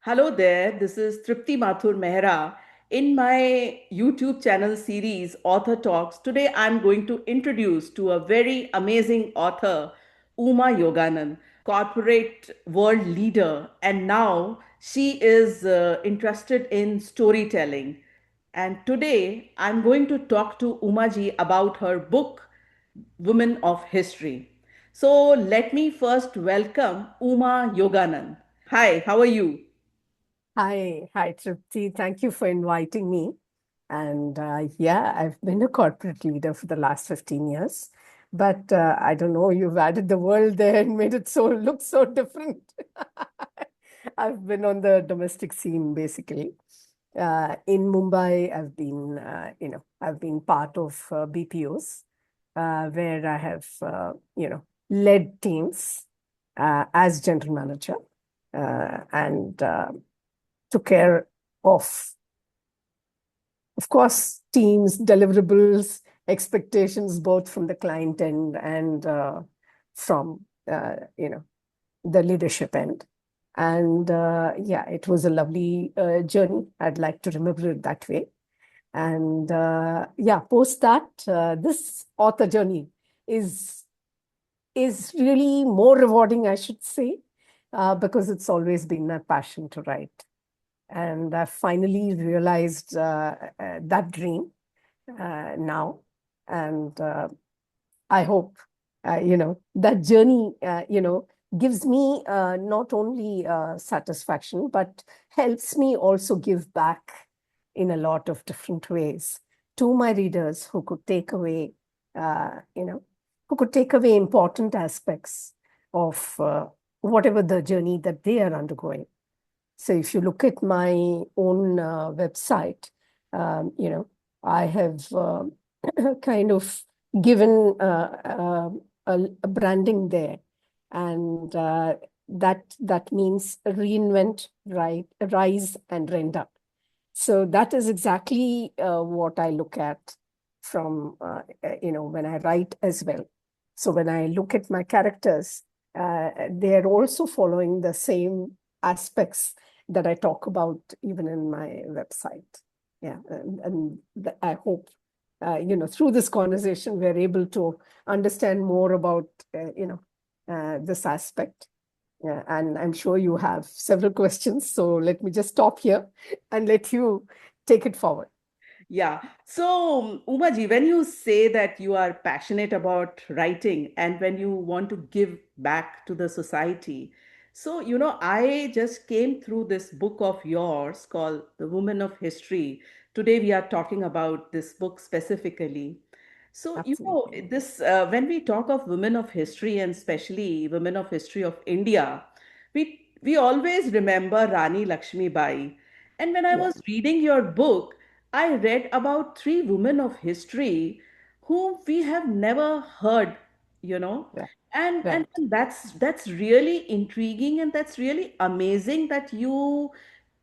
Hello there, this is Tripti Mehra. In my YouTube channel series Author Talks, today I'm going to introduce to a very amazing author, Uma Yoganand, corporate world leader, and now she is interested in storytelling. And today I'm going to talk to Umaji about her book, Women of History. So let me first welcome Uma Yoganand. Hi, how are you? Hi, Tripti. Thank you for inviting me. And yeah, I've been a corporate leader for the last 15 years. But I don't know, you've added the world there and made it so look so different. I've been on the domestic scene basically. In Mumbai, I've been part of BPOs where I have, led teams as general manager and took care of course, teams, deliverables, expectations, both from the client end and from, the leadership end. And yeah, it was a lovely journey. I'd like to remember it that way. And yeah, post that, this author journey is is really more rewarding, I should say, because it's always been my passion to write. And I finally realized that dream now. And I hope, that journey, gives me not only satisfaction, but helps me also give back in a lot of different ways to my readers who could take away, who could take away important aspects of whatever the journey that they are undergoing. So if you look at my own website, I have kind of given a branding there, and that means reinvent, right, rise, and render. So that is exactly what I look at from when I write as well. So when I look at my characters, they are also following the same aspects that I talk about even in my website. Yeah, and I hope through this conversation we're able to understand more about this aspect. Yeah, and I'm sure you have several questions, so let me just stop here and let you take it forward. Yeah. So, Umaji, when you say that you are passionate about writing and when you want to give back to the society, so, I just came through this book of yours called The Women of History. Today, we are talking about this book specifically. So, Absolutely. this when we talk of women of history and especially women of history of India, we always remember Rani Lakshmi Bai. And when I Yeah, was reading your book, I read about three women of history whom we have never heard, you know. right, And right. that's really intriguing and that's really amazing that you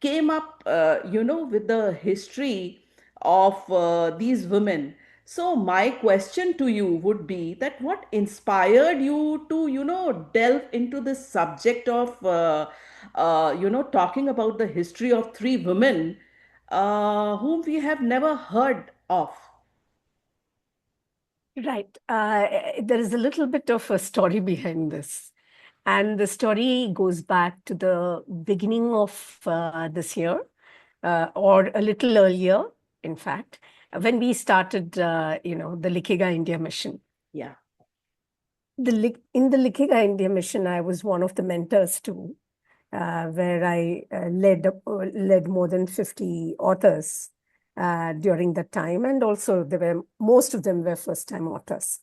came up, with the history of these women. So my question to you would be that what inspired you to, delve into this subject of, talking about the history of three women whom we have never heard of. Right. There is a little bit of a story behind this. And the story goes back to the beginning of this year, or a little earlier, in fact, when we started, the Likiga India mission. Yeah. In the Likiga India mission, I was one of the mentors too, where I led more than 50 authors during that time, and also most of them were first-time authors,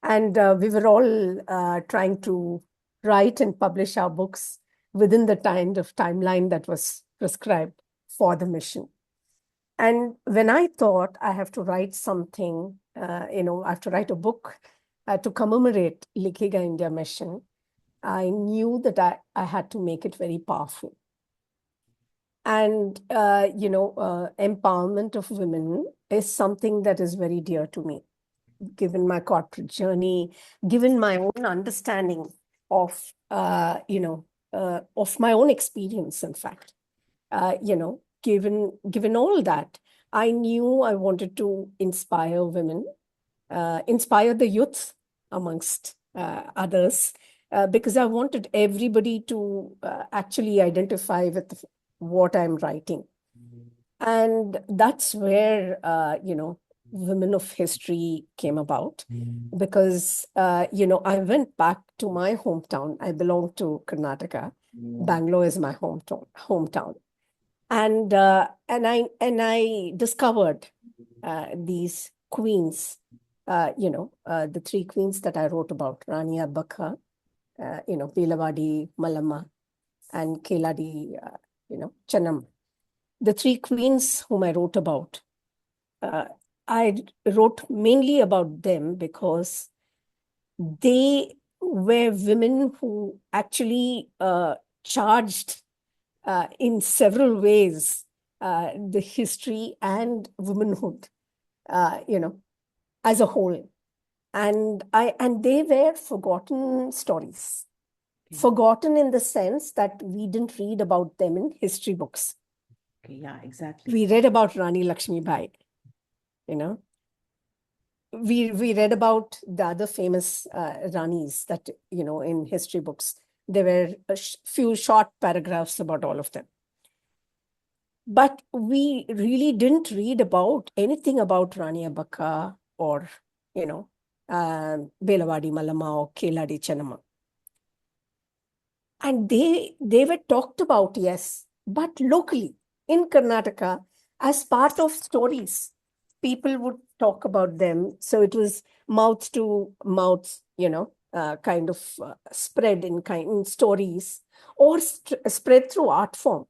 and we were all trying to write and publish our books within the kind of timeline that was prescribed for the mission. And when I thought I have to write something, I have to write a book to commemorate Likiga India mission, I knew that I had to make it very powerful. And, empowerment of women is something that is very dear to me, given my corporate journey, given my own understanding of, of my own experience, in fact. given all that, I knew I wanted to inspire women, inspire the youth amongst others, because I wanted everybody to actually identify with what I'm writing. And that's where, Women of History came about, because, I went back to my hometown. I belong to Karnataka. Bangalore is my hometown. And I discovered these queens, the three queens that I wrote about, Rani Abbakka, Belawadi, Mallamma, and Keladi, Channam. The three queens whom I wrote about, I wrote mainly about them because they were women who actually charged in several ways the history and womanhood, as a whole. And they were forgotten stories. Okay. Forgotten in the sense that we didn't read about them in history books. Okay, yeah, exactly. We read about Rani Lakshmi Bai, we read about the other famous Ranis that, in history books. There were a few short paragraphs about all of them. But we really didn't read about anything about Rani Abbakka or, Belawadi Mallamma or Keladi Chennamma. And they were talked about, yes, but locally in Karnataka as part of stories. People would talk about them. So it was mouth to mouth, kind of spread in stories, or spread through art form,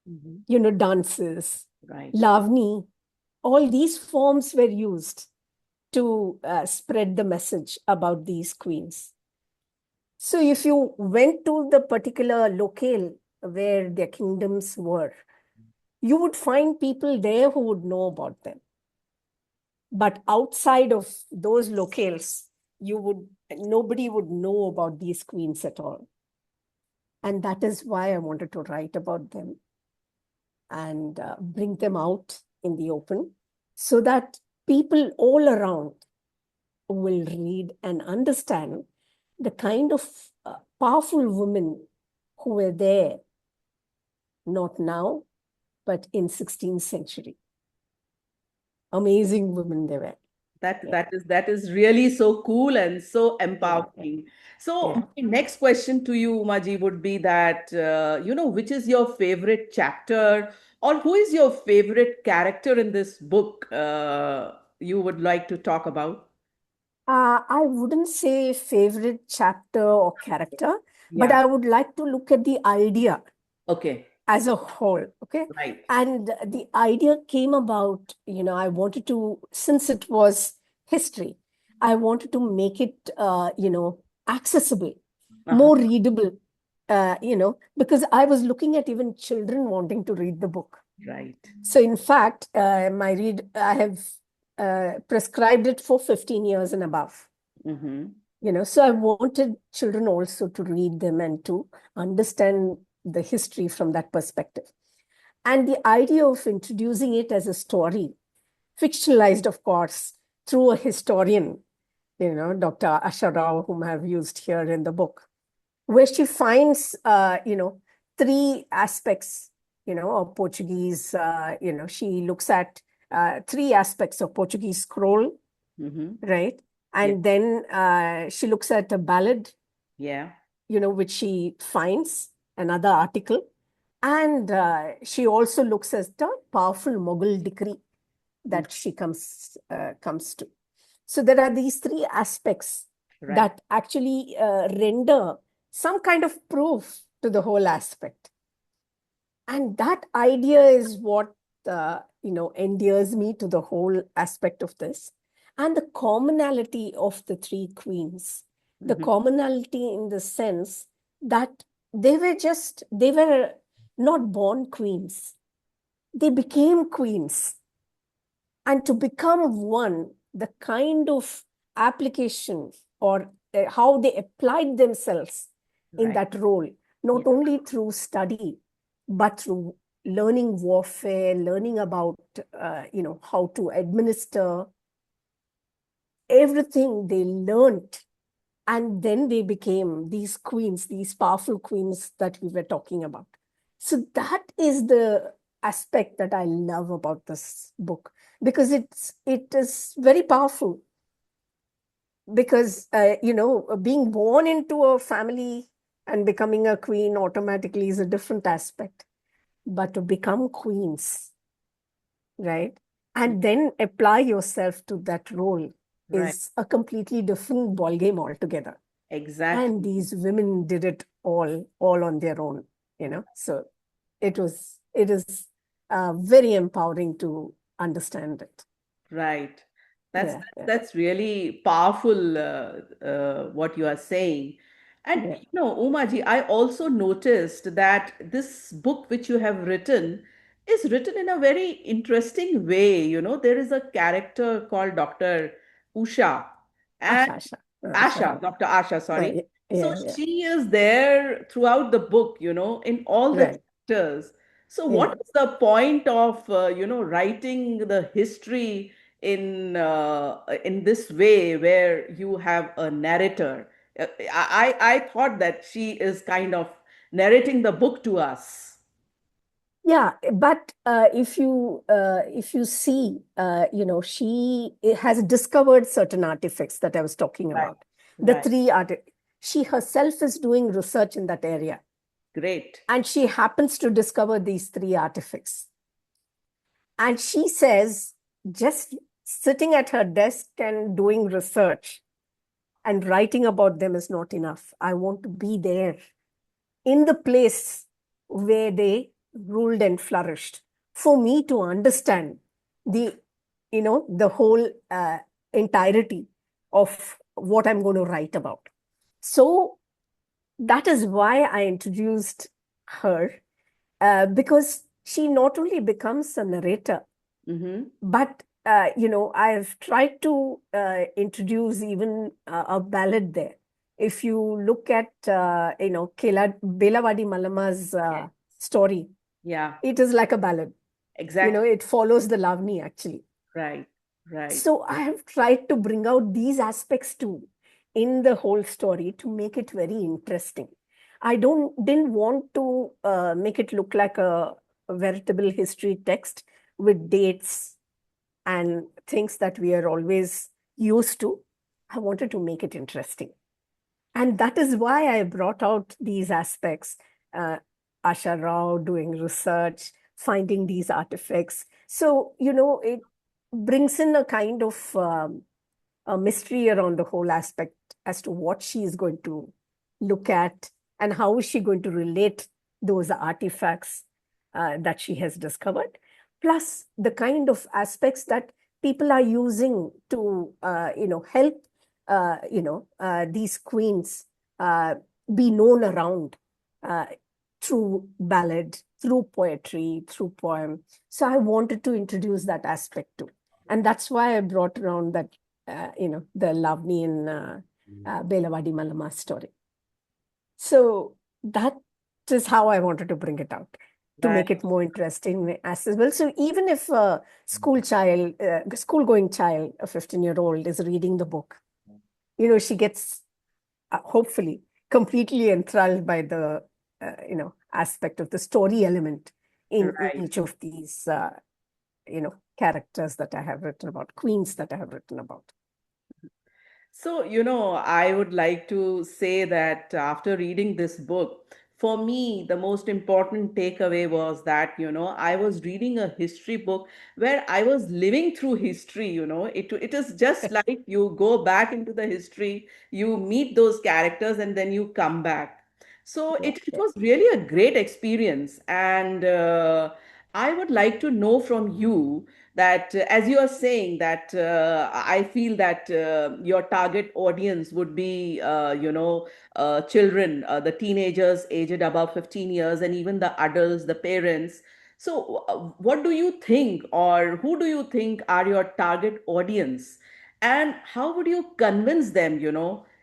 dances, Right. lavani. All these forms were used to spread the message about these queens. So if you went to the particular locale where their kingdoms were, you would find people there who would know about them. But outside of those locales, nobody would know about these queens at all. And that is why I wanted to write about them and bring them out in the open, so that people all around will read and understand the kind of powerful women who were there, not now, but in 16th century. Amazing women they were. Yeah. That is really so cool and so Yeah. empowering. So Yeah. my next question to you, Umaji, would be that which is your favorite chapter, or who is your favorite character in this book you would like to talk about? I wouldn't say favorite chapter or character, but Yeah. I would like to look at the idea Okay. as a whole. Okay. Right. And the idea came about, I wanted to, since it was history, I wanted to make it, accessible, Uh-huh. more readable, because I was looking at even children wanting to read the book. Right. So in fact, I have prescribed it for 15 years and above. So I wanted children also to read them and to understand the history from that perspective. And the idea of introducing it as a story, fictionalized, of course, through a historian, Dr. Asha Rao, whom I've used here in the book, where she finds, three aspects, of Portuguese. She looks at three aspects of Portuguese scroll, right? Yeah. And then she looks at a ballad, Yeah. which she finds, another article. And she also looks at the powerful Mughal decree that she comes to. So there are these three aspects Right. that actually render some kind of proof to the whole aspect. And that idea is what endears me to the whole aspect of this. And the commonality of the three queens, the commonality in the sense that they were not born queens. They became queens. And to become one, the kind of application or how they applied themselves in Right. that role, Yeah. not only through study, but through learning warfare, learning about, how to administer everything they learned. And then they became these queens, these powerful queens that we were talking about. So that is the aspect that I love about this book, because it is very powerful. Because being born into a family and becoming a queen automatically is a different aspect. But to become queens, right? And then apply yourself to that role Right. is a completely different ballgame altogether. And Exactly. these women did it all on their own, So it is very empowering to understand it. Right. That's Yeah, that's, yeah, that's really powerful, what you are saying. And yeah. Umaji, I also noticed that this book which you have written is written in a very interesting way. There is a character called Dr. Usha, and Asha, Asha Asha, Rao. Dr. Asha, Yeah, sorry. So yeah. she is there throughout the book, in all the Right. chapters. So Yeah. what is the point of writing the history in this way where you have a narrator? I thought that she is kind of narrating the book to us. Yeah, but if you see, she has discovered certain artifacts that I was talking Right, about. The right, three art, she herself is doing research in that area, great. and she happens to discover these three artifacts. And she says, just sitting at her desk and doing research and writing about them is not enough. I want to be there in the place where they ruled and flourished, for me to understand the the whole entirety of what I'm going to write about. So that is why I introduced her, because she not only becomes a narrator, Mm-hmm. but I've tried to introduce even a ballad there. If you look at Belawadi Malama's Yeah, story, yeah, it is like a ballad. exactly. It follows the Lavani actually. Right, right, So I have tried to bring out these aspects too in the whole story to make it very interesting. I don't didn't want to make it look like a veritable history text with dates and things that we are always used to. I wanted to make it interesting. And that is why I brought out these aspects. Uh, Asha Rao doing research, finding these artifacts. So, it brings in a kind of a mystery around the whole aspect as to what she is going to look at and how is she going to relate those artifacts that she has discovered, plus the kind of aspects that people are using to help these queens uh, be known around uh, through ballad, through poetry, through poem. So I wanted to introduce that aspect too, and that's why I brought around that the Lavni and Belawadi Malama story. So that is how I wanted to bring it out, to right. make it more interesting as well. So even if a school going child, a 15-year-old is reading the book, she gets hopefully completely enthralled by the aspect of the story element in Right. each of these characters that I have written about, queens that I have written about. So, I would like to say that after reading this book, for me, the most important takeaway was that, I was reading a history book where I was living through history. It is just like you go back into the history, you meet those characters, and then you come back. So Yeah, it yeah. was really a great experience. And I would like to know from you that as you are saying that I feel that your target audience would be children, the teenagers aged above 15 years, and even the adults, the parents. So what do you think, or who do you think are your target audience, and how would you convince them,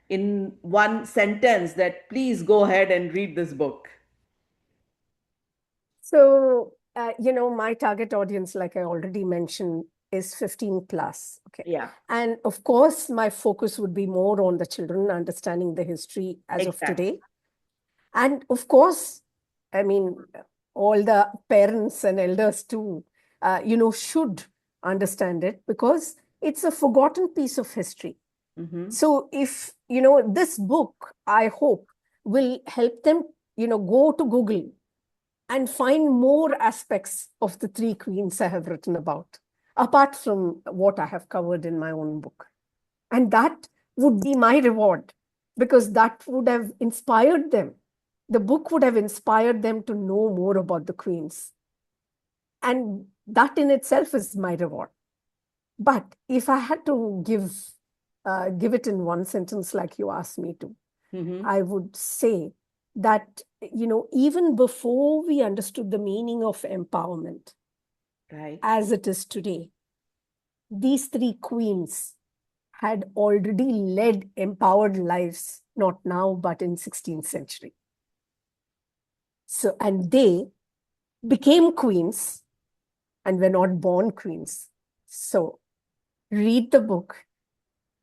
in one sentence, that please go ahead and read this book? My target audience, like I already mentioned, is 15 plus. Okay. Yeah, And of course, my focus would be more on the children understanding the history as of exactly. today. And of course, I mean, all the parents and elders too, should understand it because it's a forgotten piece of history. Mm-hmm. So if, this book, I hope, will help them, go to Google and find more aspects of the three queens I have written about, apart from what I have covered in my own book. And that would be my reward because that would have inspired them. The book would have inspired them to know more about the queens. And that in itself is my reward. But if I had to give it in one sentence, like you asked me to, Mm-hmm. I would say that, even before we understood the meaning of empowerment Right. as it is today, these three queens had already led empowered lives, not now, but in 16th century. So, and they became queens and were not born queens. So read the book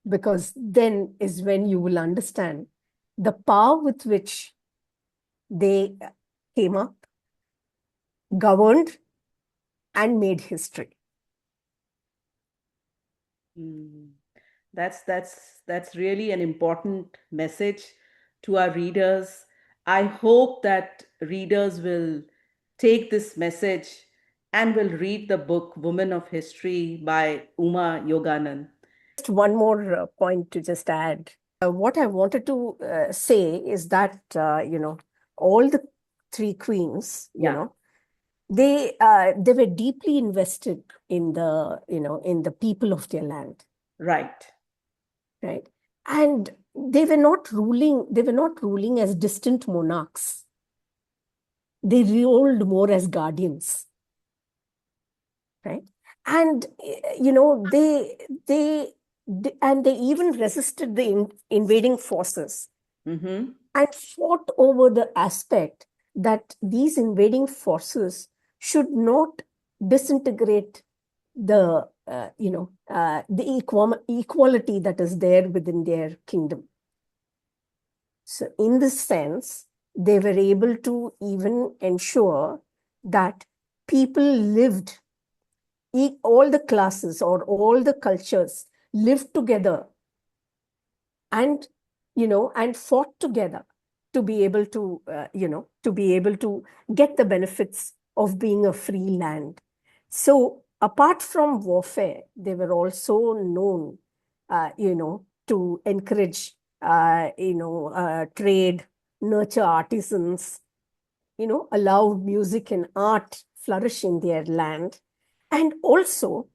because then is when you will understand the power with which they came up, governed, and made history. Mm. That's really an important message to our readers. I hope that readers will take this message and will read the book Women of History by Uma Yoganand. Just one more point to just add. What I wanted to say is that, all the three queens, Yeah, they were deeply invested in the people of their land, right. right? And they were not ruling as distant monarchs. They ruled more as guardians, right? And they even resisted the invading forces Mm-hmm. and fought over the aspect that these invading forces should not disintegrate the equality that is there within their kingdom. So in this sense, they were able to even ensure that people lived, all the classes or all the cultures lived together and and fought together to be able to get the benefits of being a free land. So apart from warfare, they were also known to encourage trade, nurture artisans, allow music and art flourish in their land, and also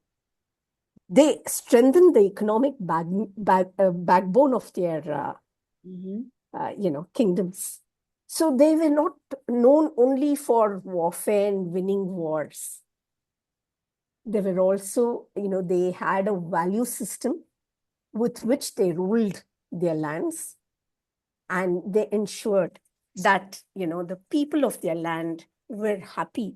they strengthened the economic backbone of their Mm-hmm. kingdoms. So they were not known only for warfare and winning wars. They were also, they had a value system with which they ruled their lands, and they ensured that, the people of their land were happy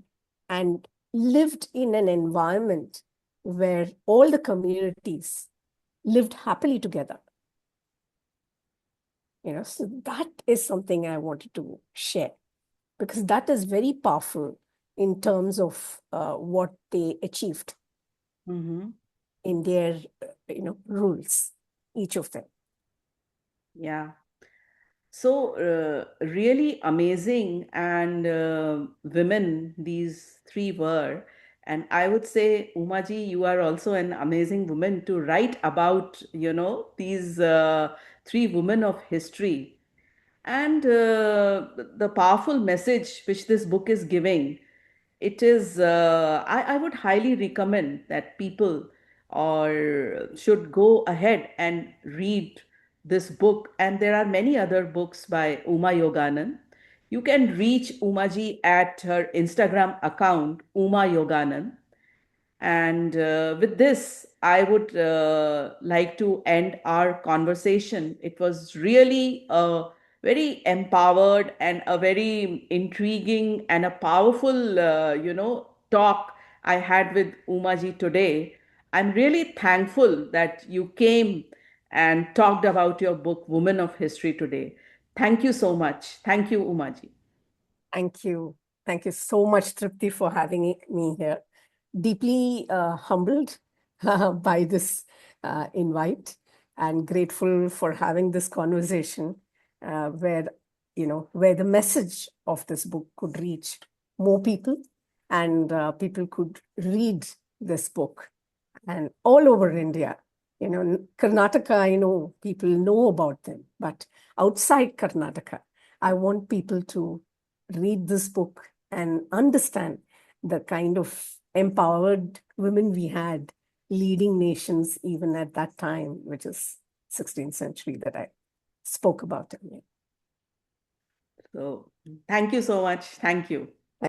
and lived in an environment where all the communities lived happily together. So that is something I wanted to share because that is very powerful in terms of what they achieved Mm-hmm. in their rules, each of them. Yeah. So, really amazing and women these three were. And I would say, Umaji, you are also an amazing woman to write about, these three women of history. And the powerful message which this book is giving, it is, I would highly recommend that people or should go ahead and read this book. And there are many other books by Uma Yoganand. You can reach Umaji at her Instagram account, Uma Yoganand. And with this, I would like to end our conversation. It was really a very empowered and a very intriguing and a powerful, talk I had with Umaji today. I'm really thankful that you came and talked about your book, Women of History, today. Thank you so much. Thank you, Umaji. Thank you. Thank you so much, Tripti, for having me here. Deeply humbled by this invite and grateful for having this conversation where, where the message of this book could reach more people and people could read this book and all over India. Karnataka, I know people know about them, but outside Karnataka, I want people to read this book and understand the kind of empowered women we had leading nations even at that time, which is 16th century that I spoke about earlier. So, thank you so much. Thank you.